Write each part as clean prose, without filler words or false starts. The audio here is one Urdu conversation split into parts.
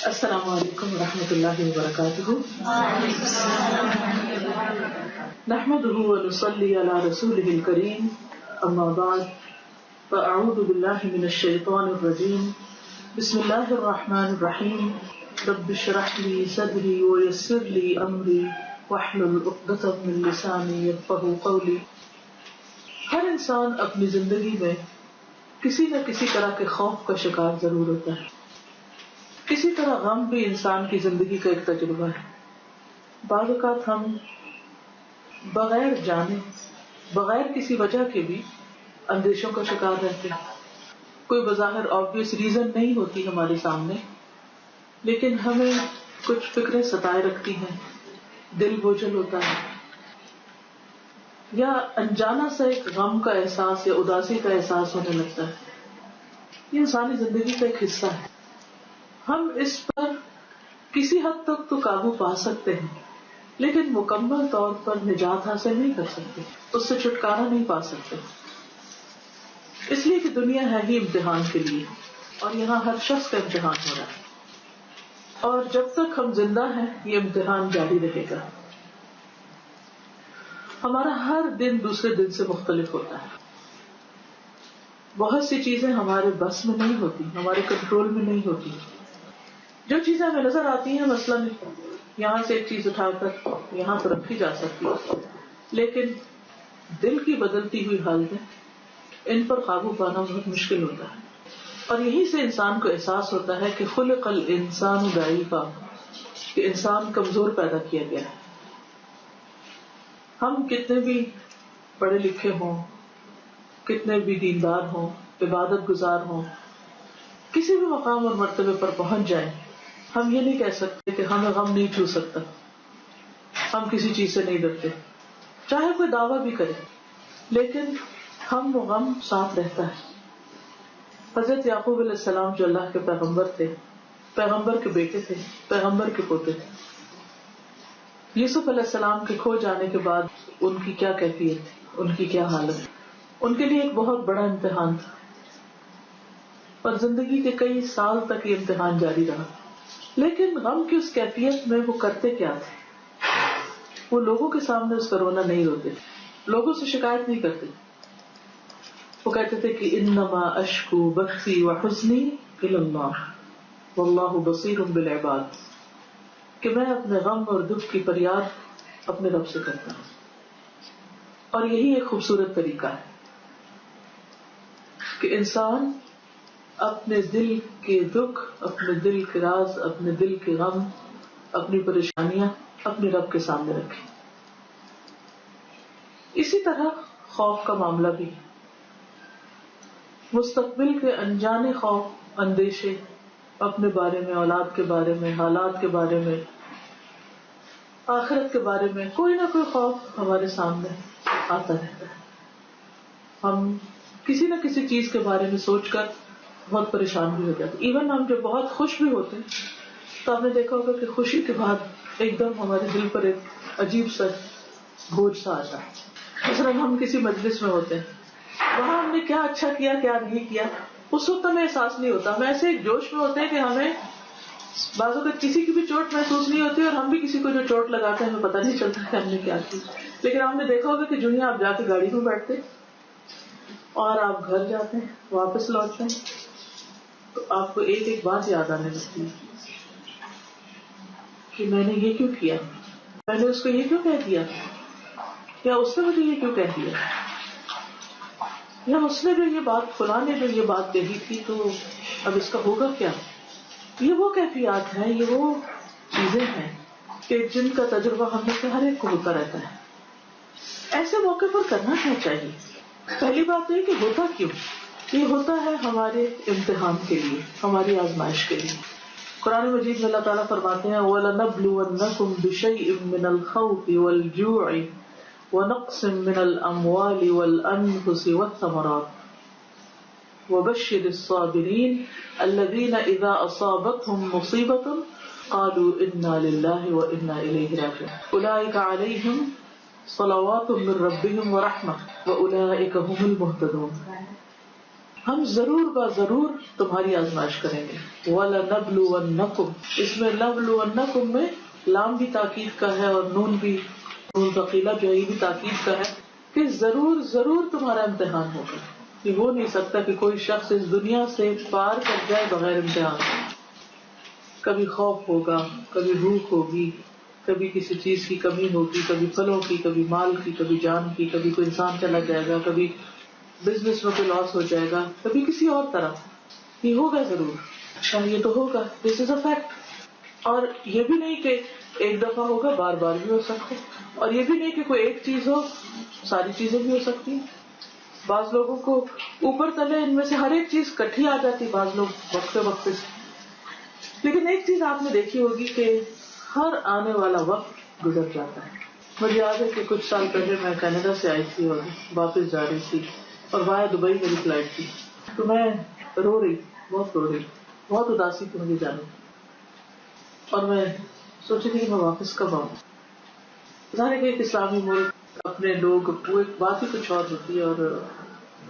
السلام علیکم ورحمۃ اللہ وبرکاتہ. نحمده ونصلي على رسوله الكريم. اما بعد فاعوذ باللہ من الشیطان الرجیم. بسم اللہ الرحمن الرحیم. رب اشرح لي صدری ويسر لي امری واحلل عقدۃ من لسانی یفقهوا قولی. ہر انسان اپنی زندگی میں کسی نہ کسی طرح کے خوف کا شکار ضرور ہوتا ہے. کسی طرح غم بھی انسان کی زندگی کا ایک تجربہ ہے. بعض اوقات ہم بغیر جانے بغیر کسی وجہ کے بھی اندیشوں کا شکار رہتے ہیں. کوئی بظاہر آبویس ریزن نہیں ہوتی ہمارے سامنے، لیکن ہمیں کچھ فکریں ستائے رکھتی ہیں، دل بوجھل ہوتا ہے، یا انجانا سا ایک غم کا احساس یا اداسی کا احساس ہونے لگتا ہے. یہ انسانی زندگی کا ایک حصہ ہے. ہم اس پر کسی حد تک تو قابو پا سکتے ہیں، لیکن مکمل طور پر نجات حاصل نہیں کر سکتے، اس سے چھٹکارا نہیں پا سکتے. اس لیے کہ دنیا ہے ہی امتحان کے لیے، اور یہاں ہر شخص کا امتحان ہو رہا ہے، اور جب تک ہم زندہ ہیں یہ امتحان جاری رہے گا. ہمارا ہر دن دوسرے دن سے مختلف ہوتا ہے. بہت سی چیزیں ہمارے بس میں نہیں ہوتی، ہمارے کنٹرول میں نہیں ہوتی. جو چیزیں ہمیں نظر آتی ہیں، مثلاً یہاں سے ایک چیز اٹھا کر یہاں پر رکھی جا سکتی ہے، لیکن دل کی بدلتی ہوئی حالتیں، ان پر قابو پانا بہت مشکل ہوتا ہے. اور یہی سے انسان کو احساس ہوتا ہے کہ خلق الانسان ضعیفا، کہ انسان کمزور پیدا کیا گیا ہے. ہم کتنے بھی پڑھے لکھے ہوں، کتنے بھی دیندار ہوں، عبادت گزار ہوں، کسی بھی مقام اور مرتبے پر پہنچ جائیں، ہم یہ نہیں کہہ سکتے کہ ہمیں غم نہیں چھو سکتا، ہم کسی چیز سے نہیں ڈرتے، چاہے کوئی دعویٰ بھی کرے، لیکن ہم وہ غم ساتھ رہتا ہے. حضرت یعقوب علیہ السلام جو اللہ کے پیغمبر تھے، پیغمبر کے بیٹے تھے، پیغمبر کے پوتے تھے. یوسف علیہ السلام کے کھو جانے کے بعد ان کی کیا کیفیت تھی، ان کی کیا حالت. ان کے لیے ایک بہت بڑا امتحان تھا، اور زندگی کے کئی سال تک یہ امتحان جاری رہا. لیکن غم کی اس کیفیت میں وہ کرتے کیا تھے؟ وہ لوگوں کے سامنے اس کا رونا نہیں روتے، لوگوں سے شکایت نہیں کرتے. وہ کہتے تھے کہ انما اشکو بثی وحزنی الی اللہ واللہ بصیر بالعباد، کہ میں اپنے غم اور دکھ کی فریاد اپنے رب سے کرتا ہوں. اور یہی ایک خوبصورت طریقہ ہے کہ انسان اپنے دل کے دکھ، اپنے دل کے راز، اپنے دل کے غم، اپنی پریشانیاں اپنے رب کے سامنے رکھے. اسی طرح خوف کا معاملہ بھی، مستقبل کے انجانے خوف، اندیشے، اپنے بارے میں، اولاد کے بارے میں، حالات کے بارے میں، آخرت کے بارے میں، کوئی نہ کوئی خوف ہمارے سامنے آتا رہتا ہے. ہم کسی نہ کسی چیز کے بارے میں سوچ کر بہت پریشان بھی ہو جاتے. ایون ہم جب بہت خوش بھی ہوتے ہیں تو آپ نے دیکھا ہوگا کہ خوشی کے بعد ایک دم ہمارے دل پر ایک عجیب سا بوجھ سا آتا ہے. مثلا ہم کسی مجلس میں ہوتے ہیں، وہاں ہم نے کیا اچھا کیا کیا نہیں کیا اس وقت ہمیں احساس نہیں ہوتا. ہم ایسے ایک جوش میں ہوتے ہیں کہ ہمیں بعض اوقات کسی کی بھی چوٹ محسوس نہیں ہوتی، اور ہم بھی کسی کو جو چوٹ لگاتے ہیں ہمیں پتہ نہیں چلتا کہ ہم نے کیا کی. لیکن آپ نے دیکھا ہوگا کہ جو ہی آپ جا کے گاڑی میں بیٹھتے اور آپ گھر جاتے ہیں، واپس لوٹتے ہیں، تو آپ کو ایک ایک بات یاد آنے لگتی ہے کہ میں نے یہ کیوں کیا، میں نے اس کو یہ کیوں کہہ دیا، یا اس نے مجھے یہ کیوں کہہ دیا، یا اس نے جو یہ بات، فلاں نے جو یہ بات کہی تھی، تو اب اس کا ہوگا کیا. یہ وہ کیفیات ہیں، یہ وہ چیزیں ہیں کہ جن کا تجربہ ہم میں سے ہر ایک کو ہوتا رہتا ہے. ایسے موقع پر کرنا کیا چاہیے؟ پہلی بات یہ کہ ہوتا کیوں؟ یہ ہوتا ہے ہمارے امتحان کے لیے، ہماری آزمائش کے لیے. قرآن مجید میں اللہ تعالیٰ فرماتے ہیں وَلَنَبْلُوَنَّكُمْ بِشَيْءٍ مِّنَ الْخَوْفِ وَالْجُوعِ وَنَقْصٍ مِّنَ الْأَمْوَالِ وَالْأَنفُسِ وَالثَّمَرَاتِ وَبَشِّرِ الصَّابِرِينَ الَّذِينَ إِذَا أَصَابَتْهُمْ مُصِيبَةٌ قَالُوا إِنَّا لِلَّهِ وَإِنَّا إِلَيْهِ رَاجِعُونَ أُولَٰئِكَ عَلَيْهِمْ صَلَوَاتٌ مِّن رَّبِّهِمْ وَرَحْمَةٌ وَأُولَٰئِكَ هُمُ الْمُهْتَدُونَ. ہم ضرور تمہاری آزمائش کریں گے. وَلَنَبْلُوَنَّكُمْ، اس میں نبلونکم میں لام بھی تاکید کا ہے اور نون بھی، نون ثقیلہ جو ہے یہ بھی تاکید کا ہے کہ ضرور تمہارا امتحان ہوگا. یہ ہو نہیں سکتا کہ کوئی شخص اس دنیا سے پار کر جائے بغیر امتحان. کبھی خوف ہوگا، کبھی بھوک ہوگی، کبھی کسی چیز کی کمی ہوگی، کبھی پھلوں کی، کبھی مال کی، کبھی جان کی، کبھی کوئی انسان چلا جائے گا، کبھی بزنس میں کوئی لاس ہو جائے گا، کبھی کسی اور طرح. یہ ہوگا ضرور. اچھا یہ تو ہوگا، دس از اے فیکٹ. اور یہ بھی نہیں کہ ایک دفعہ ہوگا، بار بار بھی ہو سکتا ہے. اور یہ بھی نہیں کہ کوئی ایک چیز ہو، ساری چیزیں بھی ہو سکتی ہیں. بعض لوگوں کو اوپر تلے ان میں سے ہر ایک چیز کٹھی آ جاتی، بعض لوگ وقت سے. لیکن ایک چیز آپ نے دیکھی ہوگی کہ ہر آنے والا وقت گزر جاتا ہے. مجھے یاد ہے کہ کچھ سال پہلے میں کینیڈا سے آئی تھی اور واپس جا رہی تھی اور وہاں دبئی میری فلائٹ تھی. تو میں رو رہی، بہت اداسی تھی مجھے جانے کی. اور میں سوچی تھی کہ میں واپس کب آؤں. ظاہر ہے کہ ایک اسلامی ملک، اپنے لوگ، وہ ایک بات ہی کچھ اور ہوتی ہے، اور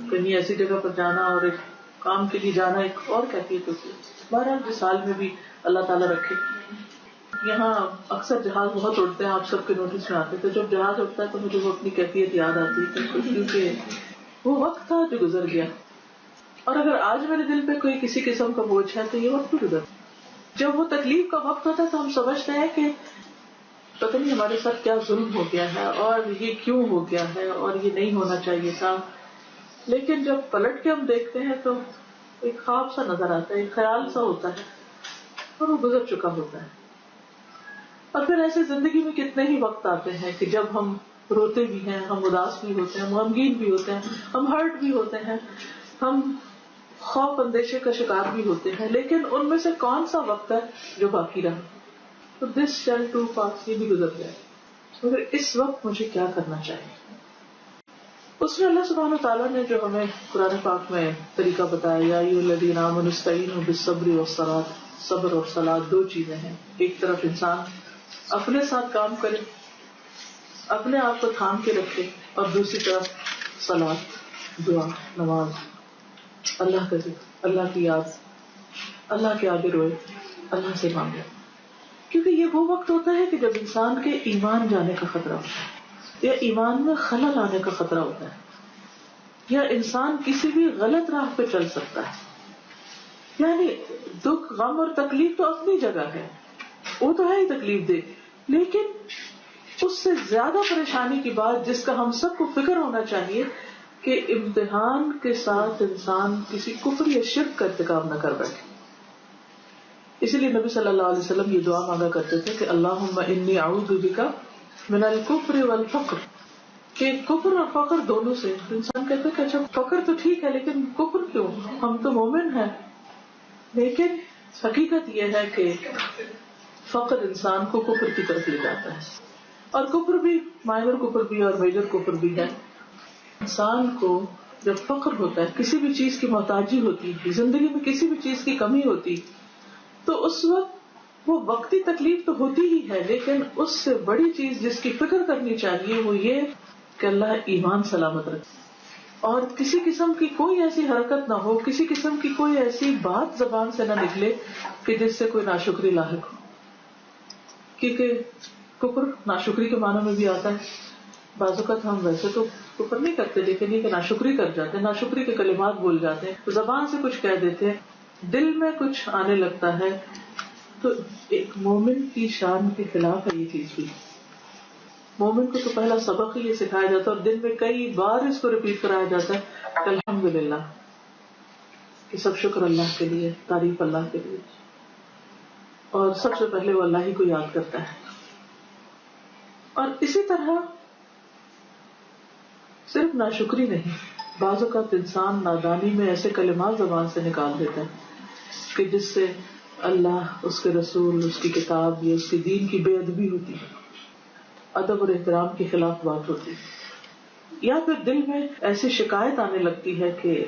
کہیں ایسی جگہ پر جانا اور ایک کام کے لیے جانا ایک اور کیفیت ہوتی ہے. بہرحال جس حال میں بھی اللہ تعالیٰ رکھے. یہاں اکثر جہاز بہت اڑتے ہیں، آپ سب کے نوٹس میں آتے تھے. جب جہاز اڑتا ہے تو مجھے وہ اپنی کیفیت یاد آتی ہے کیونکہ وہ وقت تھا جو گزر گیا. اور اگر آج میرے دل پہ کوئی کسی قسم کا بوجھ ہے تو یہ وقت بھی گزر. جب وہ تکلیف کا وقت ہوتا ہے تو ہم سمجھتے ہیں کہ پتہ نہیں ہمارے ساتھ کیا ظلم ہو گیا ہے اور یہ کیوں ہو گیا ہے اور یہ نہیں ہونا چاہیے تھا. لیکن جب پلٹ کے ہم دیکھتے ہیں تو ایک خواب سا نظر آتا ہے، ایک خیال سا ہوتا ہے اور وہ گزر چکا ہوتا ہے. اور پھر ایسے زندگی میں کتنے ہی وقت آتے ہیں کہ جب ہم روتے بھی ہیں، ہم اداس بھی ہوتے ہیں، ہم غمگین بھی ہوتے ہیں، ہم ہرٹ بھی ہوتے ہیں، ہم خوف اندیشے کا شکار بھی ہوتے ہیں. لیکن ان میں سے کون سا وقت ہے جو باقی رہا؟ تو دس شیل ٹو پاس، یہ بھی گزر جائے. مگر اس وقت مجھے کیا کرنا چاہیے؟ اس میں اللہ سبحانہ تعالیٰ نے جو ہمیں قرآن پاک میں طریقہ بتایا، یا ایھا الذین آمنوا استعینوا بالصبر والصلاۃ، صبر اور صلاۃ دو چیزیں ہیں. ایک طرف انسان اپنے ساتھ کام کرے، اپنے آپ کو تھام کے رکھے، اور دوسری طرف صلاۃ، دعا، نماز، اللہ کا ذکر، اللہ کی یاد، اللہ کے آگے روئے، اللہ سے مانگے. کیونکہ یہ وہ وقت ہوتا ہے کہ جب انسان کے ایمان جانے کا خطرہ ہوتا ہے، یا ایمان میں خلل آنے کا خطرہ ہوتا ہے، یا انسان کسی بھی غلط راہ پہ چل سکتا ہے. یعنی دکھ، غم اور تکلیف تو اپنی جگہ ہے، وہ تو ہے ہی تکلیف دہ، لیکن اس سے زیادہ پریشانی کی بات جس کا ہم سب کو فکر ہونا چاہیے کہ امتحان کے ساتھ انسان کسی کفر یا شرک کا ارتکاب نہ کر بیٹھے. اسی لیے نبی صلی اللہ علیہ وسلم یہ دعا مانگا کرتے تھے کہ اللہم انی اعوذ بک من الکفر والفقر، کہ کفر اور فقر دونوں سے. انسان کہتا ہے کہ اچھا فقر تو ٹھیک ہے لیکن کفر کیوں؟ ہم تو مومن ہیں. لیکن حقیقت یہ ہے کہ فقر انسان کو کفر کی طرف لے جاتا ہے، اور کفر بھی مائنر کفر بھی اور میجر کفر بھی ہے. انسان کو جب فقر ہوتا ہے، کسی بھی چیز کی محتاجی ہوتی، زندگی میں کسی بھی چیز کی کمی ہوتی، تو اس وقت وہ وقتی تکلیف تو ہوتی ہی ہے، لیکن اس سے بڑی چیز جس کی فکر کرنی چاہیے وہ یہ کہ اللہ ایمان سلامت رکھے، اور کسی قسم کی کوئی ایسی حرکت نہ ہو، کسی قسم کی کوئی ایسی بات زبان سے نہ نکلے کہ جس سے کوئی ناشکری لاحق ہو. کیونکہ کفر ناشکری کے معنی میں بھی آتا ہے. بعض اوقات ہم ویسے تو کفر نہیں کرتے لیکن یہ کہ ناشکری کر جاتے ہیں، ناشکری کے کلمات بول جاتے ہیں، زبان سے کچھ کہہ دیتے ہیں، دل میں کچھ آنے لگتا ہے. تو ایک مومن کی شان کے خلاف ہے یہ چیز بھی. مومن کو تو پہلا سبق ہی یہ سکھایا جاتا ہے اور دن میں کئی بار اس کو ریپیٹ کرایا جاتا ہے کہ الحمدللہ، کہ سب شکر اللہ کے لیے، تعریف اللہ کے لیے، اور سب سے پہلے وہ اللہ ہی کو یاد کرتا ہے. اور اسی طرح صرف ناشکری نہیں، بعض اوقات انسان نادانی میں ایسے کلمات زبان سے نکال دیتا ہے کہ جس سے اللہ، اس کے رسول، اس کی کتاب یا اس کے دین کی بے ادبی ہوتی ہے، ادب اور احترام کے خلاف بات ہوتی ہے. یا پھر دل میں ایسی شکایت آنے لگتی ہے کہ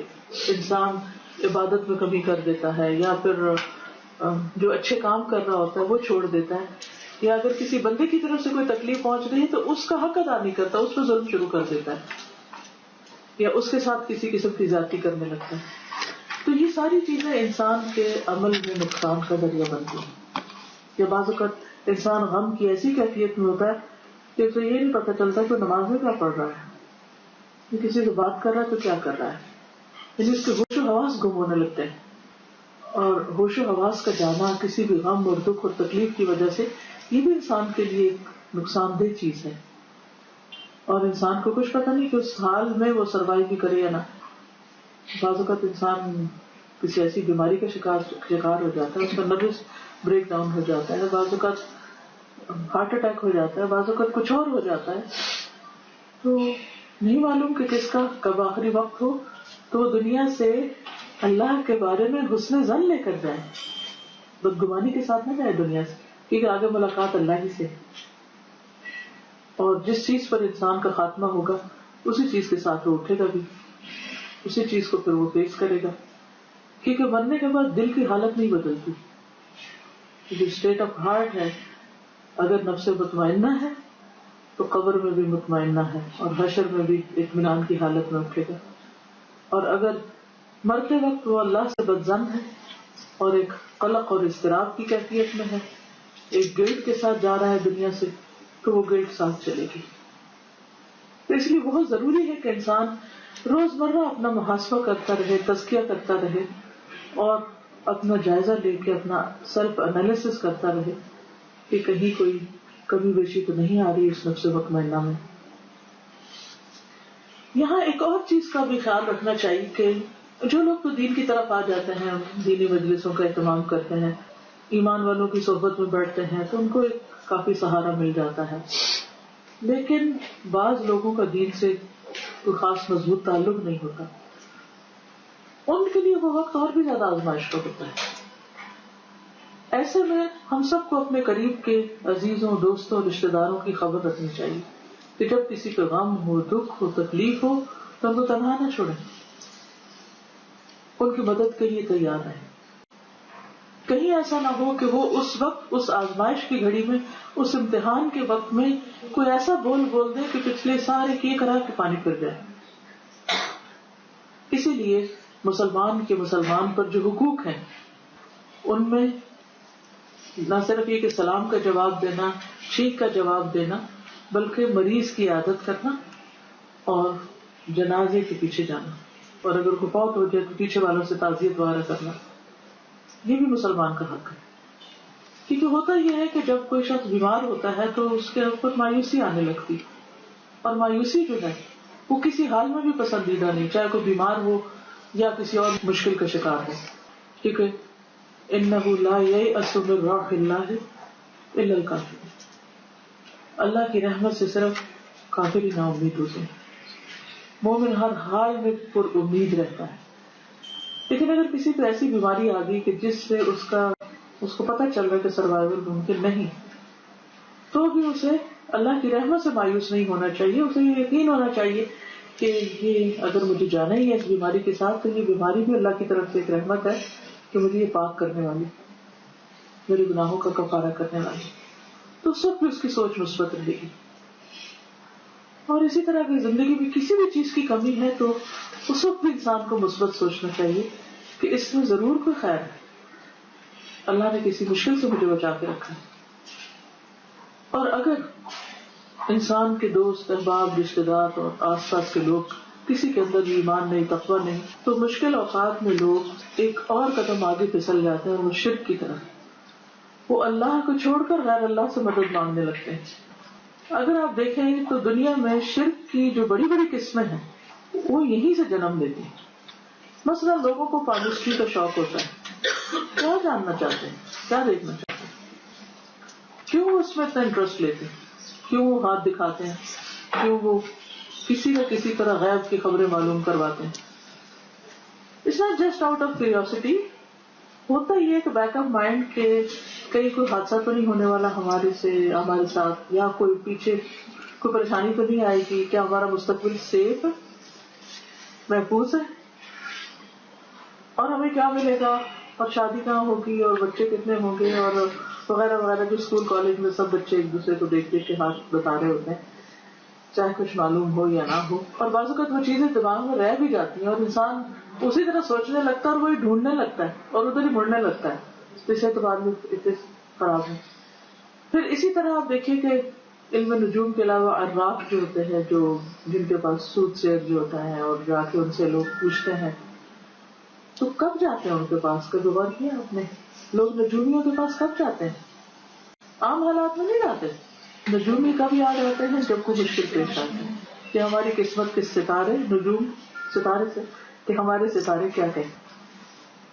انسان عبادت میں کمی کر دیتا ہے، یا پھر جو اچھے کام کر رہا ہوتا ہے وہ چھوڑ دیتا ہے، یا اگر کسی بندے کی طرف سے کوئی تکلیف پہنچ رہی ہے تو اس کا حق ادا نہیں کرتا، اس پہ ظلم شروع کر دیتا ہے، یا اس کے ساتھ کسی قسم کی زیادتی کرنے لگتا ہے. ساری چیزیں انسان کے عمل میں نقصان کا ذریعہ بنتی ہیں. کہ بعض اوقات انسان غم کی ایسی کیفیت میں ہوتا ہے کہ اسے یہ نہیں پتہ چلتا کہ نماز میں کیا پڑھ رہا ہے, یہ کسی سے بات کر رہا ہے تو کیا کر رہا ہے. یعنی اس کے ہوش و حواس گم ہونے لگتے ہیں, اور ہوش و حواس کا جانا کسی بھی غم اور دکھ اور تکلیف کی وجہ سے یہ بھی انسان کے لیے ایک نقصان دہ چیز ہے. اور انسان کو کچھ پتہ نہیں کہ اس حال میں وہ سروائیو بھی کرے یا نہ. بعض اوقات انسان کسی ایسی بیماری کا شکار ہو جاتا ہے, اس کا نروس بریک ڈاؤن ہو جاتا ہے, بعض اوقات ہارٹ اٹیک ہو جاتا ہے, بعض اوقات کچھ اور ہو جاتا ہے, تو نہیں معلوم کہ کس کا کب آخری وقت ہو, تو دنیا سے اللہ کے بارے میں حسن ظن لے کر جائے, بدگمانی کے ساتھ نہ جائے دنیا سے, کیونکہ آگے ملاقات اللہ ہی سے. اور جس چیز پر انسان کا خاتمہ ہوگا اسی چیز کے ساتھ وہ اٹھے گا بھی, اسی چیز کو پھر وہ فیس کرے گا. کیونکہ مرنے کے بعد دل کی حالت نہیں بدلتی, جو اسٹیٹ آف ہارٹ ہے, اگر نفس مطمئنہ ہے تو قبر میں بھی مطمئنہ ہے اور حشر میں بھی اطمینان کی حالت میں اٹھے گا. اور اگر مرتے وقت وہ اللہ سے بدظن ہے اور ایک قلق اور اضطراب کی کیفیت میں ہے, ایک گلٹ کے ساتھ جا رہا ہے دنیا سے, تو وہ گلٹ ساتھ چلے گی. تو اس لیے بہت ضروری ہے کہ انسان روزمرہ اپنا محاسبہ کرتا رہے, تزکیہ کرتا رہے, اور اپنا جائزہ لے کے اپنا سیلف انالیسس کرتا رہے کہ کہیں کوئی کمی بیشی تو نہیں آ رہی اس نفس مطمئنہ میں. یہاں ایک اور چیز کا بھی خیال رکھنا چاہیے کہ جو لوگ تو دین کی طرف آ جاتے ہیں, دینی مجلسوں کا اہتمام کرتے ہیں, ایمان والوں کی صحبت میں بیٹھتے ہیں, تو ان کو ایک کافی سہارا مل جاتا ہے. لیکن بعض لوگوں کا دین سے کوئی خاص مضبوط تعلق نہیں ہوتا, ان کے لیے وہ وقت اور بھی زیادہ آزمائش کا ہوتا ہے. ایسے میں ہم سب کو اپنے قریب کے عزیزوں, دوستوں, رشتے داروں کی خبر رکھنی چاہیے کہ جب کسی پہ غم ہو, دکھ ہو, تکلیف ہو, تو ان کو تنہا نہ چھوڑیں, ان کی مدد کے لیے تیار رہیں. کہیں ایسا نہ ہو کہ وہ اس وقت, اس آزمائش کی گھڑی میں, اس امتحان کے وقت میں کوئی ایسا بول دے کہ پچھلے سارے کیے کرا کے پانی پھر جائے. اسی لیے مسلمان پر جو حقوق ہیں ان میں نہ صرف یہ کہ سلام کا جواب دینا, چھینک کا جواب دینا, بلکہ مریض کی عیادت کرنا اور جنازے کے پیچھے جانا, اور اگر کوئی فوت ہو جائے تو پیچھے والوں سے تعزیت وغیرہ کرنا, یہ بھی مسلمان کا حق ہے. کیونکہ ہوتا یہ ہے کہ جب کوئی شخص بیمار ہوتا ہے تو اس کے اوپر مایوسی آنے لگتی, اور مایوسی جو ہے وہ کسی حال میں بھی پسندیدہ نہیں, چاہے کوئی بیمار ہو یا کسی اور مشکل کا شکار ہے. کیونکہ انہ لا ییأس من روح اللہ الا الکافرون, اللہ کی رحمت سے صرف کافر ہی نا امید ہوتے ہیں. مومن ہر حال میں پر امید رہتا ہے. لیکن اگر کسی کو ایسی بیماری آ گئی کہ جس سے اس کو پتہ چل رہا ہے کہ سروائیول ممکن نہیں, تو بھی اسے اللہ کی رحمت سے مایوس نہیں ہونا چاہیے. اسے یہ یقین ہونا چاہیے کہ یہ اگر مجھے جانا ہی ہے اس بیماری کے ساتھ, تو یہ بیماری بھی اللہ کی طرف سے ایک رحمت ہے کہ مجھے یہ پاک کرنے والی, میرے گناہوں کا کفارہ کرنے والی. تو اس وقت بھی اس کی سوچ مثبت رہے گی. اور اسی طرح اگر زندگی میں کسی بھی چیز کی کمی ہے تو اس وقت بھی انسان کو مثبت سوچنا چاہیے کہ اس میں ضرور کوئی خیر ہے, اللہ نے کسی مشکل سے مجھے بچا کے رکھا ہے. اور اگر انسان کے دوست, احباب, رشتے دار اور آس پاس کے لوگ کسی کے اندر ایمان نہیں, تقویٰ نہیں, تو مشکل اوقات میں لوگ ایک اور قدم آگے پھسل جاتے ہیں, اور وہ شرک کی طرف, وہ اللہ کو چھوڑ کر غیر اللہ سے مدد مانگنے لگتے ہیں. اگر آپ دیکھیں تو دنیا میں شرک کی جو بڑی بڑی قسمیں ہیں وہ یہیں سے جنم لیتی ہیں. مثلا لوگوں کو پاگلسٹی کا شوق ہوتا ہے, کیا جاننا چاہتے ہیں, کیا دیکھنا چاہتے ہیں, کیوں اس میں اتنا انٹرسٹ لیتے ہیں, کیوں وہ ہاتھ دکھاتے ہیں, کیوں وہ کسی نہ کسی طرح غیب کی خبریں معلوم کرواتے ہیں. It's not just out of curiosity. ہوتا یہ کہ بیک آف مائنڈ کے کہیں کوئی حادثہ تو نہیں ہونے والا ہمارے ساتھ, یا کوئی پیچھے کوئی پریشانی تو نہیں آئے گی, کیا ہمارا مستقبل سیف ہے, محفوظ ہے, اور ہمیں کیا ملے گا, اور شادی کہاں ہوگی, اور بچے کتنے ہوں گے, اور وغیرہ وغیرہ. جو اسکول کالج میں سب بچے ایک دوسرے کو دیکھ دیکھ کے ہاتھ بتا رہے ہوتے ہیں. چاہے کچھ معلوم ہو یا نہ ہو. اور بعض اوقات وہ چیزیں دماغ میں رہ بھی جاتی ہیں اور انسان اسی طرح سوچنے لگتا ہے اور وہی ڈھونڈنے لگتا ہے اور ادھر ہی مڑنے لگتا ہے. اس اعتبار میں اتنے خراب ہے. پھر اسی طرح آپ دیکھیے کہ علم نجوم کے علاوہ ارواح جو ہوتے ہیں، جو جن کے پاس سود سیر جو ہوتا ہے اور جا کے ان سے لوگ پوچھتے ہیں، تو کب جاتے ہیں ان کے پاس؟ کبھی غور کیا آپ نے؟ لوگ نجومیوں کے پاس کب جاتے ہیں؟ عام حالات میں نہیں جاتے. نجومی کب یاد آتے ہیں؟ جب کوئی مشکل پیش آتی ہے کہ ہماری قسمت کے ستارے، نجوم ستارے سے، کہ ہمارے ستارے کیا کہیں.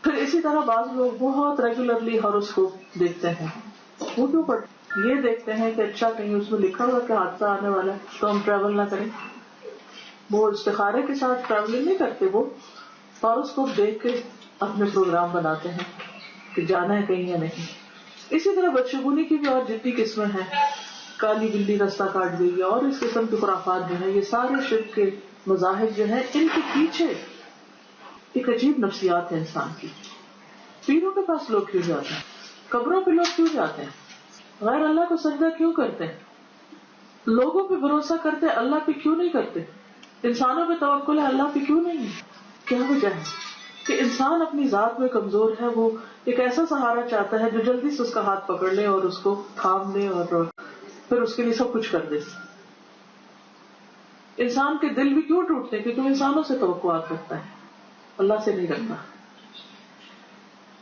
پھر اسی طرح بعض لوگ بہت ریگولرلی ہاروسکوپ دیکھتے ہیں. وہ کیوں پڑھتے؟ یہ دیکھتے ہیں کہ اچھا کہیں اس میں لکھا ہوا کہ حادثہ آنے والا ہے تو ہم ٹریول نہ کریں. وہ استخارے کے ساتھ ٹریولنگ نہیں کرتے، وہ ہاروسکوپ دیکھ کے اپنے پروگرام بناتے ہیں کہ جانا ہے کہیں یا نہیں. اسی طرح بدشگونی کی بھی اور جتنی قسمیں ہیں، کالی بلی رستہ کاٹ گئی اور اس قسم کے خرافات جو ہیں، یہ سارے شرک کے مذاہب جو ہیں، ان کے پیچھے ایک عجیب نفسیات ہے انسان کی. پیروں کے پاس لوگ کیوں جاتے ہیں؟ قبروں پہ لوگ کیوں جاتے ہیں؟ غیر اللہ کو سجدہ کیوں کرتے ہیں؟ لوگوں پہ بھروسہ کرتے ہیں، اللہ پہ کیوں نہیں کرتے؟ انسانوں پہ توکل ہے، اللہ پہ کیوں نہیں ہے؟ کیا وجہ ہے کہ انسان اپنی ذات میں کمزور ہے؟ وہ ایک ایسا سہارا چاہتا ہے جو جلدی سے اس کا ہاتھ پکڑ لے اور اس کو تھام لے اور پھر اس کے لیے سب کچھ کر دے. انسان کے دل بھی کیوں ٹوٹتے ہیں؟ کیونکہ وہ انسانوں سے توقعات رکھتا ہے، اللہ سے نہیں رکھتا.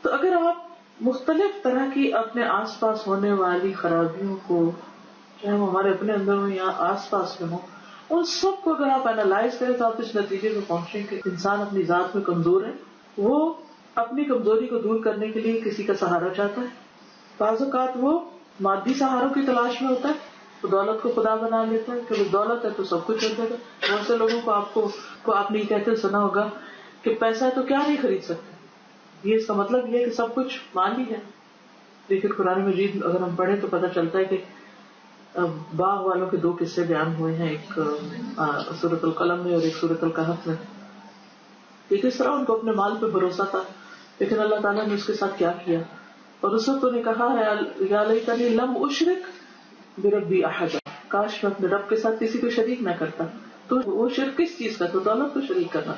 تو اگر آپ مختلف طرح کی اپنے آس پاس ہونے والی خرابیوں کو، چاہے وہ ہمارے اپنے اندر ہوں یا آس پاس میں ہوں، ان سب کو اگر آپ اینالائز کریں تو آپ اس نتیجے میں پہنچیں کہ انسان اپنی ذات میں کمزور ہے. وہ اپنی کمزوری کو دور کرنے کے لیے کسی کا سہارا چاہتا ہے. بعض اوقات وہ مادی سہاروں کی تلاش میں ہوتا ہے، تو دولت کو خدا بنا لیتا ہے کہ وہ دولت ہے تو سب کچھ ہو جائے گا. بہت سے لوگوں کو آپ نے یہ کہتے سنا ہوگا کہ پیسہ ہے تو کیا نہیں خرید سکتے. یہ اس کا مطلب یہ ہے کہ سب کچھ مال ہی ہے. لیکن قرآن مجید اگر ہم پڑھیں تو پتہ چلتا ہے کہ باغ والوں کے 2 قصے بیان ہوئے ہیں، ایک سورۃ القلم میں اور ایک سورۃ الکہف میں. کہ کس طرح ان کو اپنے مال پہ بھروسہ تھا، لیکن اللہ تعالیٰ نے اس کے ساتھ کیا کیا. اور اس وقت انہیں کہا ہے یا لیتنی لم اشرک بربی احدا، کاش میں اپنے رب کے ساتھ کسی کو شریک نہ کرتا. تو وہ شرک کس چیز کا تھا؟ دولت کو شریک کرنا.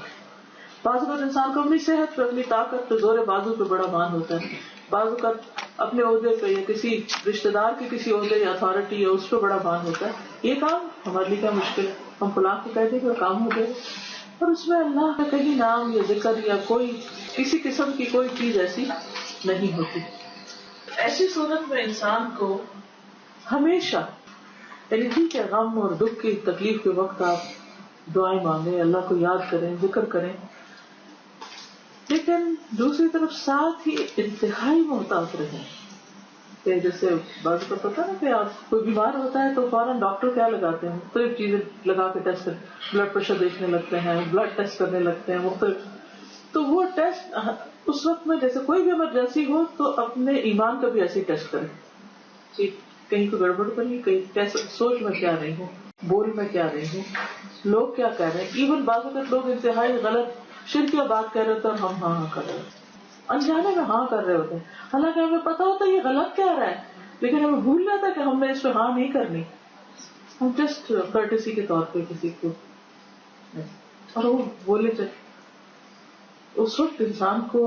بعض اوقات انسان کو اپنی صحت پہ، اپنی طاقت پہ، زور بازو پہ بڑا مان ہوتا ہے. بعض اوقات اپنے عہدے پہ یا کسی رشتے دار کے کسی عہدے یا اتھارٹی یا اس پہ بڑا مان ہوتا ہے. یہ کام ہمارے لیے کیا مشکل ہے، ہم فلاں کو کہہ دیں کہ کام ہو گئے. اور اس میں اللہ کا کہیں نام یا ذکر یا کوئی کسی قسم کی کوئی چیز ایسی نہیں ہوتی. ایسی صورت میں انسان کو ہمیشہ، یعنی ٹھیک ہے غم اور دکھ کی تکلیف کے وقت آپ دعائیں مانگیں، اللہ کو یاد کریں، ذکر کریں، لیکن دوسری طرف ساتھ ہی انتہائی محتاط رہیں. کہ جیسے بعض کو پتا نا کہ آپ کوئی بیمار ہوتا ہے تو فوراً ڈاکٹر کیا لگاتے ہیں، مختلف چیزیں لگا کے ٹیسٹ کرتے ہیں، بلڈ پریشر دیکھنے لگتے ہیں، بلڈ ٹیسٹ کرنے لگتے ہیں مختلف. تو وہ ٹیسٹ اس وقت میں جیسے کوئی بھی ایمرجنسی ہو تو اپنے ایمان کا بھی ایسے ٹیسٹ کریں کہ کہیں کوئی گڑبڑ تو نہیں، کہیں سوچ میں کیا رہی ہوں، بول میں کیا رہی ہوں، لوگ کیا کہہ رہے ہیں. ایون بعض اوقات لوگ انتہائی غلط شرکیہ بات کہہ رہے ہوتے ہیں اور ہم ہاں کر رہے ہوتے ہیں، انجانے میں ہاں کر رہے ہوتے ہیں، حالانکہ ہمیں پتا ہوتا ہے یہ غلط کہہ رہا ہے، لیکن ہمیں بھول جاتا ہے کہ ہم نے اس پہ ہاں نہیں کرنی. ہم جسٹ کرٹسی کے طور پہ کسی کو اور وہ بولے چلے. اس وقت انسان کو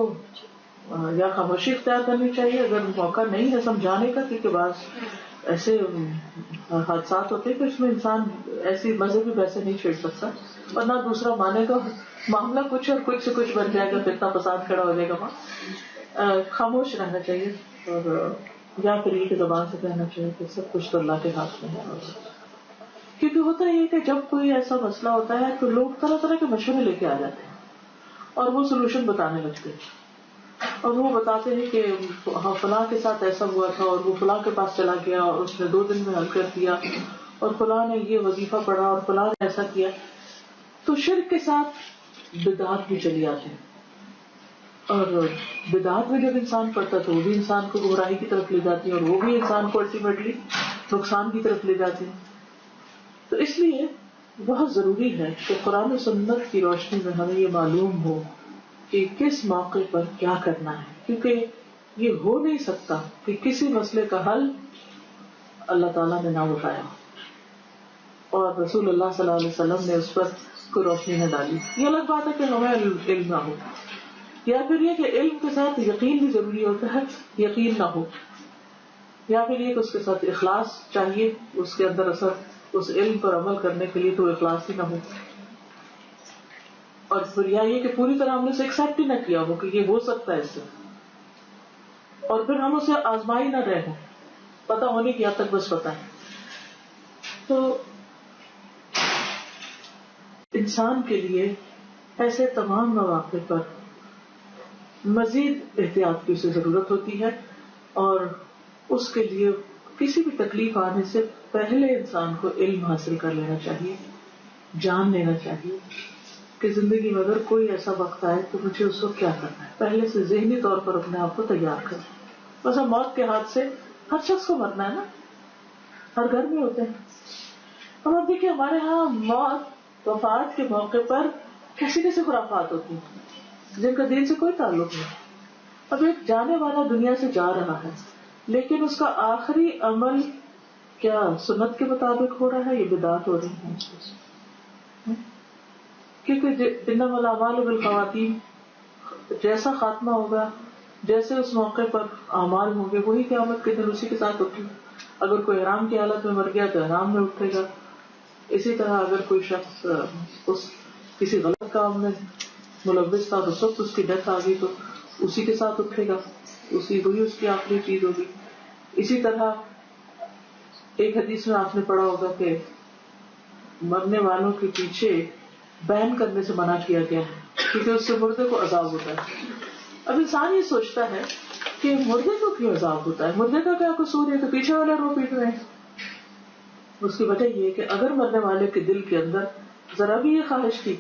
یا خاموشی اختیار کرنی چاہیے اگر موقع نہیں ہے سمجھانے کا، کیونکہ بعض ایسے حادثات ہوتے ہیں کہ اس میں انسان ایسی مذہبی بحثیں نہیں چھیڑ سکتا اور نہ دوسرا مانے گا. معاملہ کچھ اور کچھ سے کچھ بن جائے گا، فتنہ فساد کھڑا ہو جائے گا. وہاں خاموش رہنا چاہیے اور یا پھر یہ کہ زبان سے کہنا چاہیے کہ سب کچھ تو اللہ کے ہاتھ میں ہے. کیونکہ ہوتا یہ کہ جب کوئی ایسا مسئلہ ہوتا ہے تو لوگ طرح طرح کے مشورے لے کے آ جاتے ہیں اور وہ سولوشن بتانے لگتے ہیں اور وہ بتاتے ہیں کہ ہاں فلاں کے ساتھ ایسا ہوا تھا اور وہ فلاں کے پاس چلا گیا اور اس نے 2 دن میں حل کر دیا اور فلاں نے یہ وظیفہ پڑھا اور فلاں نے ایسا کیا. تو شرک کے ساتھ بدعات بھی چلی آتی ہیں اور بدعات میں جب انسان پڑتا تو وہ بھی انسان کو گمراہی کی طرف لے جاتی ہے اور وہ بھی انسان کو الٹیمیٹلی نقصان کی طرف لے جاتی ہے. تو اس لیے بہت ضروری ہے کہ قرآن و سنت کی روشنی میں ہمیں یہ معلوم ہو کہ کس موقع پر کیا کرنا ہے، کیونکہ یہ ہو نہیں سکتا کہ کسی مسئلے کا حل اللہ تعالیٰ نے نہ اٹھایا. اور رسول اللہ صلی اللہ علیہ وسلم نے اس پر کوئی روشنی نہ ڈالی. یہ الگ بات ہے کہ ہمیں علم نہ ہو, یا پھر یہ کہ علم کے ساتھ یقین بھی ضروری ہوتا ہے, یقین نہ ہو, یا پھر یہ کہ اس کے ساتھ اخلاص چاہیے, اس کے اندر اثر اس علم پر عمل کرنے کے لیے تو اخلاص ہی نہ ہو, اور پھر یہ کہ پوری طرح ہم نے اسے ایکسپٹ ہی نہ کیا ہو کہ یہ ہو سکتا ہے اس سے, اور پھر ہم اسے آزمائی نہ رہے ہوں, پتہ ہونے کی حد تک بس پتہ ہے. تو انسان کے لیے ایسے تمام مواقع پر مزید احتیاط کی اسے ضرورت ہوتی ہے, اور اس کے لیے کسی بھی تکلیف آنے سے پہلے انسان کو علم حاصل کر لینا چاہیے, جان لینا چاہیے کہ زندگی میں اگر کوئی ایسا وقت آئے تو مجھے اس وقت کیا کرنا ہے, پہلے سے ذہنی طور پر اپنے آپ کو تیار کریں. بس موت کے ہاتھ سے ہر شخص کو مرنا ہے نا, ہر گھر میں ہوتے ہیں. اب آپ دیکھیے ہمارے ہاں موت وفات کے موقع پر کیسے کیسے خرافات ہوتی ہیں جن کا دین سے کوئی تعلق نہیں. اب ایک جانے والا دنیا سے جا رہا ہے, لیکن اس کا آخری عمل کیا سنت کے مطابق ہو رہا ہے, یہ بدعت ہو رہی ہے. کیونکہ انما الاعمال بالخواتیم, جیسا خاتمہ ہوگا, جیسے اس موقع پر اعمال ہوں گے, وہی قیامت کے دن اسی کے ساتھ اٹھے. اگر کوئی احرام کی حالت میں مر گیا تو احرام میں اٹھے گا, اسی طرح اگر کوئی شخص اس کسی غلط کام میں ملوث تھا تو سب اس کی ڈیتھ آ گئی تو اسی کے ساتھ اٹھے گا, وہی اس کی آخری چیز ہوگی. اسی طرح ایک حدیث میں آپ نے پڑھا ہوگا کہ مرنے والوں کے پیچھے بین کرنے سے منع کیا گیا ہے, کیونکہ اس سے مردے کو عذاب ہوتا ہے. اب انسان یہ سوچتا ہے کہ مردے کو کیوں عذاب ہوتا ہے, مردے کا کیا قصور ہے, تو پیچھے والے رو پیٹ رہے ہیں. اس کی وجہ یہ ہے کہ اگر مرنے والے کے دل کے اندر ذرا بھی یہ خواہش تھی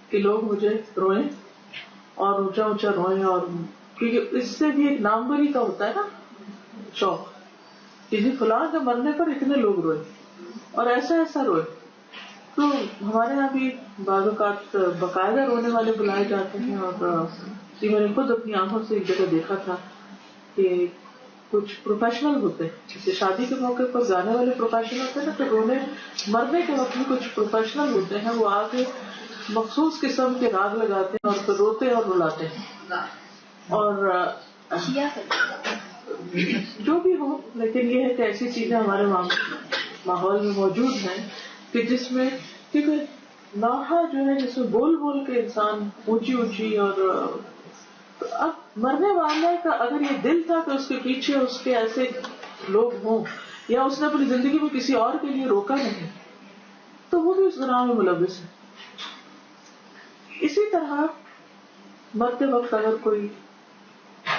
کہ لوگ مجھے روئیں اور اونچا اونچا روئیں, اور کیونکہ اس سے بھی ایک ناموری کا ہوتا ہے نا شوق, کہ جی فلاں کے مرنے پر اتنے لوگ روئے اور ایسا ایسا روئے. تو ہمارے یہاں بھی بعض اوقات باقاعدہ رونے والے بلائے جاتے ہیں, اور میں نے خود اپنی آنکھوں سے ایک جگہ دیکھا تھا کہ کچھ پروفیشنل ہوتے ہیں, جیسے شادی کے موقع پر گانے والے پروفیشنل ہوتے ہیں نا, تو رونے مرنے کے وقت میں کچھ پروفیشنل ہوتے ہیں, وہ آگے مخصوص قسم کے راگ لگاتے ہیں اور پھر روتے اور رلاتے ہیں. اور جو بھی ہو, لیکن یہ ہے کہ ایسی چیزیں ہمارے ماحول میں موجود ہیں کہ جس میں کیونکہ نوحہ جو ہے جس میں بول بول کے انسان اونچی اونچی, اور اب مرنے والے کا اگر یہ دل تھا کہ اس کے پیچھے اس کے ایسے لوگ ہوں, یا اس نے اپنی زندگی میں کسی اور کے لیے روکا نہیں, تو وہ بھی اس گناہ میں ملوث ہے. اسی طرح مرتے وقت اگر کوئی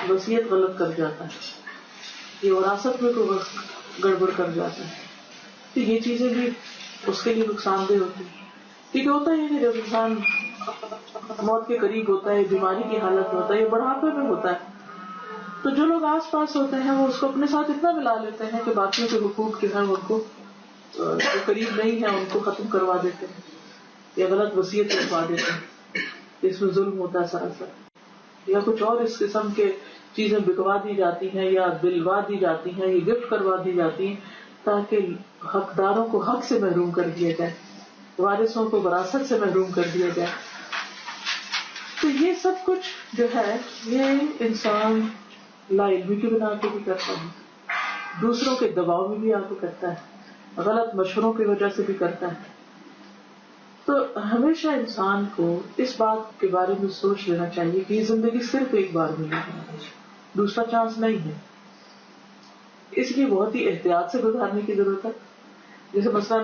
وصیت غلط کر جاتا ہے, یہ وراثت میں کوئی گڑبڑ کر جاتا ہے, تو یہ چیزیں بھی اس کے لیے نقصان دہ ہوتی ہے. کیونکہ ہوتا ہے کہ جب انسان موت کے قریب ہوتا ہے, بیماری کی حالت میں ہوتا ہے, یا بڑھاپے میں ہوتا ہے, تو جو لوگ آس پاس ہوتے ہیں وہ اس کو اپنے ساتھ اتنا ملا لیتے ہیں کہ باقیوں کے حقوق کے ہیں ان کو جو قریب نہیں ہے ان کو ختم کروا دیتے ہیں, یا غلط وصیت لکھوا دیتے ہیں, اس میں ظلم ہوتا ہے سراسر, یا کچھ اور اس قسم کے چیزیں بکوا دی جاتی ہیں یا دلوا دی جاتی ہیں, یا گفٹ کروا دی جاتی ہیں تاکہ حقداروں کو حق سے محروم کر دیا جائے, وارثوں کو وراثت سے محروم کر دیا جائے. تو یہ سب کچھ جو ہے یہ انسان لا علمی کی بنا پہ بھی کرتا ہے, دوسروں کے دباؤ میں بھی آ کے کرتا ہے, غلط مشوروں کی وجہ سے بھی کرتا ہے. تو ہمیشہ انسان کو اس بات کے بارے میں سوچ لینا چاہیے کہ یہ زندگی صرف ایک بار ملے گی, دوسرا چانس نہیں ہے. اس لیے بہت ہی احتیاط سے گزارنے کی ضرورت ہے. جیسے مثلا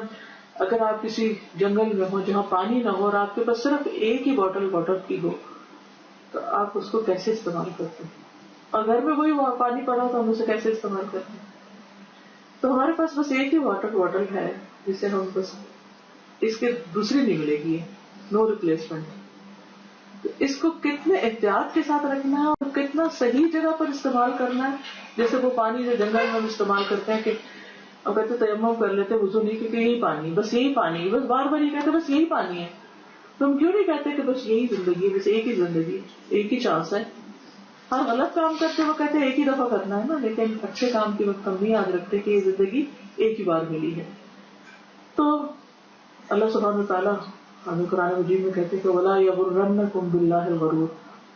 اگر آپ کسی جنگل میں ہو جہاں پانی نہ ہو اور آپ کے پاس صرف ایک ہی بوتل کی ہو, تو آپ اس کو کیسے استعمال کرتے ہیں, اور گھر میں وہی پانی پڑا تو ہم اسے کیسے استعمال کرتے ہیں. تو ہمارے پاس بس ایک ہی بوتل ہے جسے ہم بس اس کے دوسری نہیں ملے گی, نو ریپلیسمنٹ. تو اس کو کتنے احتیاط کے ساتھ رکھنا ہے اور کتنا صحیح جگہ پر استعمال کرنا ہے. جیسے وہ پانی جو جنگل میں ہم استعمال کرتے ہیں کہ اب کہتے تیمم کر لیتے وضو نہیں کیونکہ یہی پانی, بس یہی پانی, بس بار بار یہ کہتے بس یہی پانی ہے. تو ہم کیوں نہیں کہتے کہ بس یہی زندگی ہے, بس ایک ہی زندگی, ایک ہی چانس ہے. ہر غلط کام کرتے وہ کہتے ایک ہی دفعہ کرنا ہے نا, لیکن اچھے کام کے وقت ہم نہیں یاد رکھتے کہ یہ زندگی ایک ہی بار ملی ہے. تو اللہ سبحانہ تعالیٰ ہمیں قرآن مجید میں کہتے ہیں کہ وَلَا يَغُرَّنَّكُمْ بِاللَّهِ الْغَرُورُ،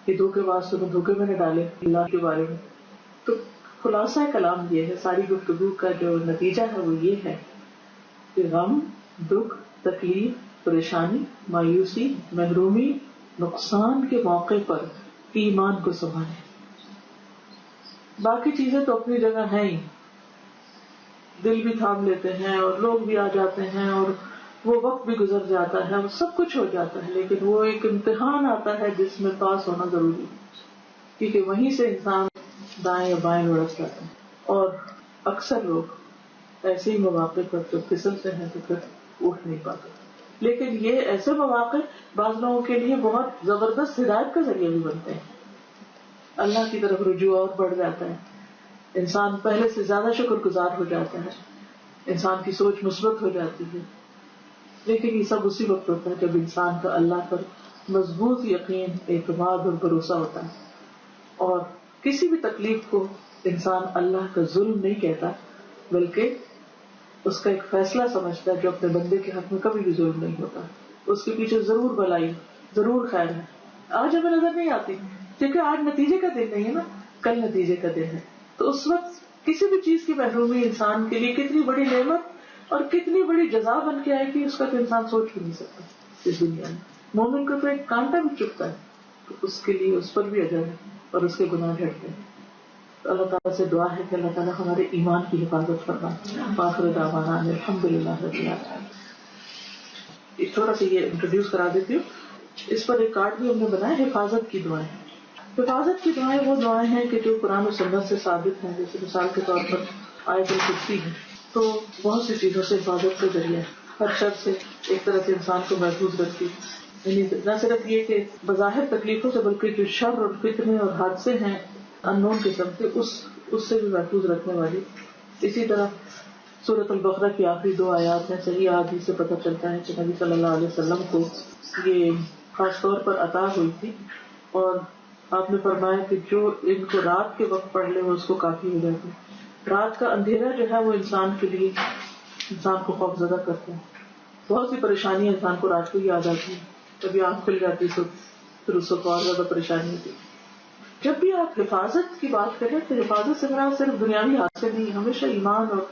یہ دھوکے باز تمہیں دھوکے میں نہ ڈالے اللہ کے بارے میں. تو خلاصہ کلام یہ ہے، ساری گفتگو کا جو نتیجہ ہے وہ یہ ہے کہ غم، دکھ، تکلیف، پریشانی، مایوسی، محرومی، نقصان کے موقع پر ایمان کو سنبھالیں. باقی چیزیں تو اپنی جگہ ہیں ہی، دل بھی تھام لیتے ہیں اور لوگ بھی آ جاتے ہیں اور وہ وقت بھی گزر جاتا ہے، وہ سب کچھ ہو جاتا ہے، لیکن وہ ایک امتحان آتا ہے جس میں پاس ہونا ضروری ہے، کیونکہ وہیں سے انسان دائیں یا بائیں لڑک جاتا ہے. اور اکثر لوگ ایسے ہی مواقع پر جب پھسلتے ہیں تو پھر اٹھ نہیں پاتے. لیکن یہ ایسے مواقع بعض لوگوں کے لیے بہت زبردست ہدایت کا ذریعہ بھی بنتے ہیں. اللہ کی طرف رجوع اور بڑھ جاتا ہے، انسان پہلے سے زیادہ شکر گزار ہو جاتا ہے، انسان کی سوچ مثبت ہو جاتی ہے. لیکن یہ سب اسی وقت ہوتا ہے جب انسان کا اللہ پر مضبوط یقین، اعتماد اور بھروسہ ہوتا ہے. اور کسی بھی تکلیف کو انسان اللہ کا ظلم نہیں کہتا، بلکہ اس کا ایک فیصلہ سمجھتا ہے جو اپنے بندے کے حق میں کبھی بھی ظلم نہیں ہوتا. اس کے پیچھے ضرور بھلائی، ضرور خیر ہے. آج ہمیں نظر نہیں آتی کیونکہ آج نتیجے کا دن نہیں ہے نا، کل نتیجے کا دن ہے. تو اس وقت کسی بھی چیز کی محرومی انسان کے لیے کتنی بڑی نعمت اور کتنی بڑی جزا بن کے آئے گی، اس کا تو انسان سوچ بھی نہیں سکتا. اس دنیا میں مومن کو تو ایک کانٹا بھی چبھتا ہے تو اس کے لیے اس پر بھی اجر ہے اور اس کے گناہ جھڑتے ہیں. تو اللہ تعالیٰ سے دعا ہے کہ اللہ تعالیٰ ہمارے ایمان کی حفاظت فرمائے. آخر دعوانا الحمدللہ رب العالمین. ایک تھوڑا سا یہ انٹروڈیوس کرا دیتی ہوں. اس پر ایک کارڈ بھی ہم نے بنایا، حفاظت کی دعائیں. حفاظت کی دعائیں وہ دعائیں ہیں کہ جو قرآن و سنت سے ثابت ہیں. جیسے مثال کے طور پر آیت الکرسی ہے تو بہت سی چیزوں سے حفاظت کا ذریعہ ہے. ہر شر سے ایک طرح سے انسان کو محفوظ رکھتی، یعنی نہ صرف یہ کہ بظاہر تکلیفوں سے بلکہ جو شر اور فتنے اور حادثے ہیں اننون قسم کے، اس سے بھی محفوظ رکھنے والی. اسی طرح سورۃ البقرہ کی آخری 2 آیات میں صحیح حدیث سے پتہ چلتا ہے کہ نبی صلی اللہ علیہ وسلم کو یہ خاص طور پر عطا ہوئی تھی اور آپ نے فرمایا کہ جو ان کو رات کے وقت پڑھ لے وہ اس کو کافی ہو جاتی. رات کا اندھیرا جو ہے وہ انسان کے لیے انسان کو خوف زدہ کرتا ہے. بہت سی پریشانی انسان کو رات کو ہی یاد آتی ہے. کبھی آنکھ کھل جاتی تو پھر اس کو اور زیادہ پریشانی ہوتی. جب بھی آپ حفاظت کی بات کریں تو حفاظت سے مراد صرف دنیاوی حادثے نہیں، ہمیشہ ایمان اور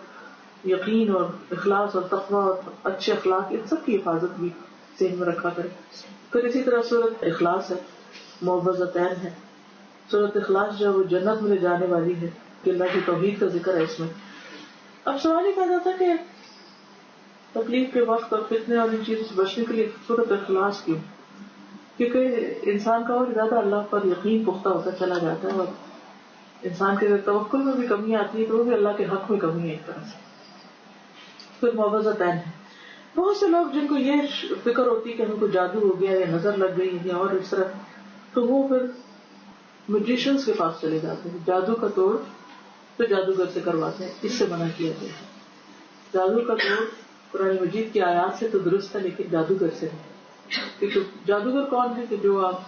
یقین اور اخلاص اور تقوی اور اچھے اخلاق، ان سب کی حفاظت بھی ذہن میں رکھا کریں. پھر اسی طرح سورۃ اخلاص ہے، معوذتین ہے. سورۃ اخلاص جو ہے وہ جنت میں لے جانے والی ہے کہ اللہ کی توحید کا ذکر ہے اس میں. اب سوال یہ پیدا ہوتا ہے کہ تکلیف کے وقت اور فتنے اور ان چیزوں سے بچنے کے لیے سورۃ اخلاص کیوں؟ کیونکہ انسان کا اور زیادہ اللہ پر یقین پختہ ہوتا چلا جاتا ہے اور انسان کے توکل میں بھی کمی آتی ہے تو وہ بھی اللہ کے حق میں کمی ہے ایک طرح سے. پھر معوذتین ہے. بہت سے لوگ جن کو یہ فکر ہوتی ہے کہ ہم کو جادو ہو گیا یا نظر لگ گئی یا اور اس طرح، تو وہ پھر میوزیشینس کے پاس چلے جاتے ہیں. جادو کا توڑ تو جادوگر سے کرواتے ہیں، اس سے منع کیا گیا ہے. جادو کا توڑ قرآن مجید کی آیات سے تو درست ہے لیکن جادوگر سے نہیں. کیونکہ جادوگر کون ہے کہ جو آپ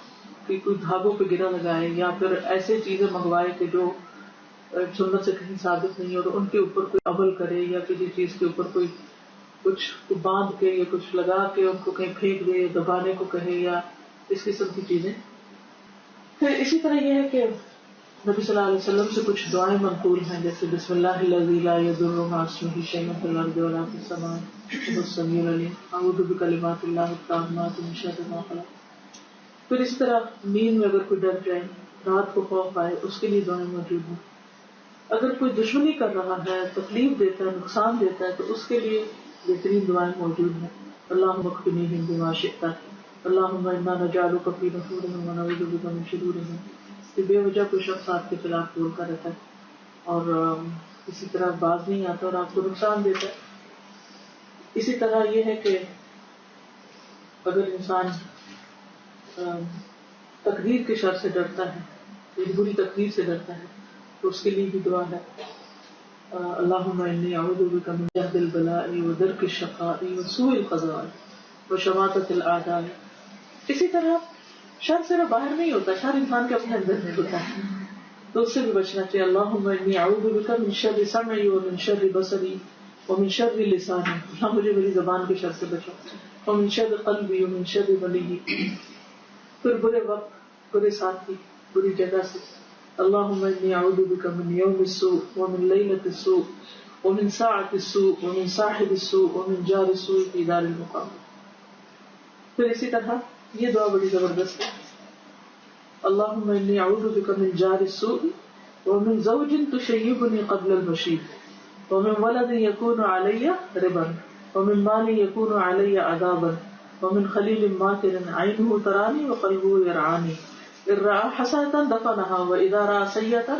کی کوئی دھاگوں پہ گرا لگائے یا پھر ایسے چیزیں منگوائے کہ جو سنت سے کہیں ثابت نہیں اور ان کے اوپر کوئی عمل کرے یا کسی چیز کے اوپر کوئی کچھ باندھ کے یا کچھ لگا کے ان کو کہیں پھینک دے، دبانے کو کہے یا اس قسم کی چیزیں. پھر اسی طرح یہ ہے کہ نبی صلی اللہ علیہ وسلم سے کچھ دعائیں منقول ہیں جیسے بسم اللہ الذی لا یضر مع اسمہ شیء فی الارض ولا فی السماء وهو السمیع العلیم اعوذ بکلمات اللہ التامات من شر ما خلق. پھر اس طرح نیند میں اگر کوئی ڈر جائے، رات کو خوف آئے، اس کے لیے دعائیں موجود ہیں. اگر کوئی دشمنی کر رہا ہے، تکلیف دیتا ہے، نقصان دیتا ہے تو اس کے لیے بہترین دعائیں موجود ہیں. اللہم اکفنیہم بما شئت، اللہم انا نجعلک فی نحورہم ونعوذ بک من شرورہم. کہ بے وجہ کوئی شخص آپ کے خلاف بولتا رہتا ہے اور اسی طرح باز نہیں آتا اور آپ کو نقصان دیتا ہے. اسی طرح یہ ہے کہ اگر انسان تقدیر کے شر سے ڈرتا ہے، ایک بری تقدیر سے ڈرتا ہے تو اس کے لیے بھی دعا ہے اللہم انی اعوذ بک من جہد البلاء ودرک الشقاء وسوء القضاء وشماتۃ الاعداء. اسی طرح شر صرف باہر نہیں ہوتا، شر انسان کے اپنے اندر میں ہوتا ہے تو اس سے بھی بچنا چاہیے. اللہم انی اعوذ بک من شر سمعی ومن شر بصری ومن شر لسانی، اللہ مجھے میری زبان کے شر سے بچا، ومن شر قلبی ومن شر ولی، پھر برے وقت، برے ساتھی، بری جگہ سے، اللہم انی اعوذ بک من یوم السوء ومن لیلۃ السوء ومن ساعۃ السوء ومن صاحب السوء ومن جار السوء فی دار المقام۔ پھر اسی طرح یہ دعا بڑی زبردست ہے، اللہم انی اعوذ بک من جار السوء ومن زوج تشیبنی قبل المشیب ومن ولد یکون علی ربا ومن مال یکون علی عذابا ومن خلیل ماکر عینہ ترانی وقلبہ یرعانی اذ رأى حسنة دفنها وإذا رأى سیئة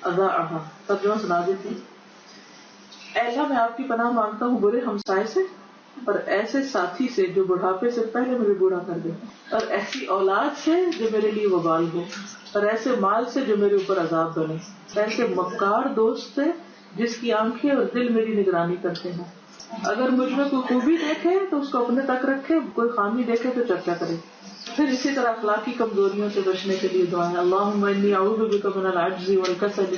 اضاعها۔ ترجمہ سنا دیتی۔ اے اللہ میں آپ کی پناہ مانگتا ہوں برے ہمسائے سے اور ایسے ساتھی سے جو بڑھاپے سے پہلے مجھے بوڑھا کر دے، اور ایسی اولاد سے جو میرے لیے وبال ہو، اور ایسے مال سے جو میرے اوپر عذاب بنے، ایسے مکار دوست سے جس کی آنکھیں اور دل میری نگرانی کرتے ہیں۔ اگر مجھ میں کوئی خوبی دیکھے تو اس کو اپنے تک رکھے، کوئی خامی دیکھے تو چرچا کرے۔ پھر اسی طرح اخلاقی کمزوریوں سے بچنے کے لیے دعا ہے، اللہم انی اعوذ بک من العجز والکسل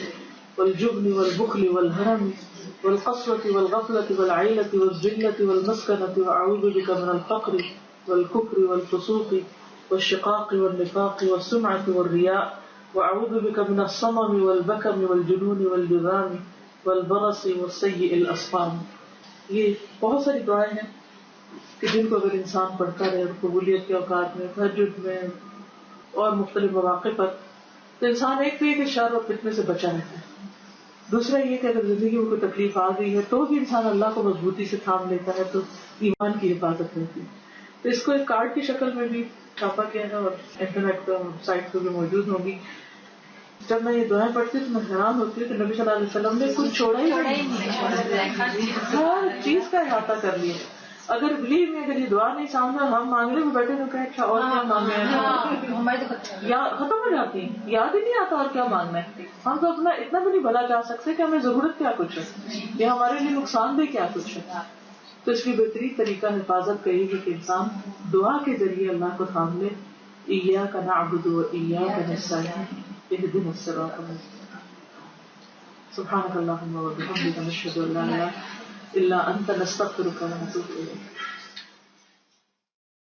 والجبن والبخل والحرم والقسوة والغفلة والعیلة والذلة والمسکنة واعوذ بک من الفقر والکفر والفسوق والشقاق والنفاق والسمعة والریاء واعوذ بک من الصمم والبکم والجنون والجذام والبرص والسیئ الاسقام۔ یہ بہت ساری دعائیں ہیں کہ جن کو اگر انسان پڑھتا رہے اور قبولیت کے اوقات میں، تہجد میں اور مختلف مواقع پر، تو انسان ایک تو یہ کہ شر اور فتنے سے بچا رہتا ہے، دوسرا یہ کہ اگر زندگی میں کوئی تکلیف آ گئی ہے تو بھی انسان اللہ کو مضبوطی سے تھام لیتا ہے تو ایمان کی حفاظت ہوتی ہے۔ تو اس کو ایک کارڈ کی شکل میں بھی چھاپا گیا ہے اور انٹرنیٹ پر سائٹ پہ بھی موجود ہوگی۔ جب میں یہ دعائیں پڑھتی ہوں تو میں حیران ہوتی ہوں کہ نبی صلی اللہ علیہ وسلم نے کچھ چھوڑا ہی نہیں، ہر چیز کا احاطہ کر لیا۔ اگر بلیو میں اگر یہ دعا نہیں سامنے ہم مانگنے میں بیٹھے تو کہ اچھا اور کیا مانگنا ہے، یا ختم ہو جاتی ہیں، یاد ہی نہیں آتا اور کیا مانگنا ہے۔ ہم تو اپنا اتنا بھی نہیں بھلا چاہ سکتے کہ ہمیں ضرورت کیا کچھ ہے یا ہمارے لیے نقصان دہ کیا کچھ ہے۔ تو اس کی بہترین طریقہ حفاظت کا یہ ہے کہ انسان دعا کے ذریعے اللہ کو تھام لے، ایاک نعبد و ایاک نستعین اہدنا الصراط المستقیم۔ سبحانک اللہم و بحمدک نشہد ان لا الہ الا انت نستغفرک و نتوب الیک۔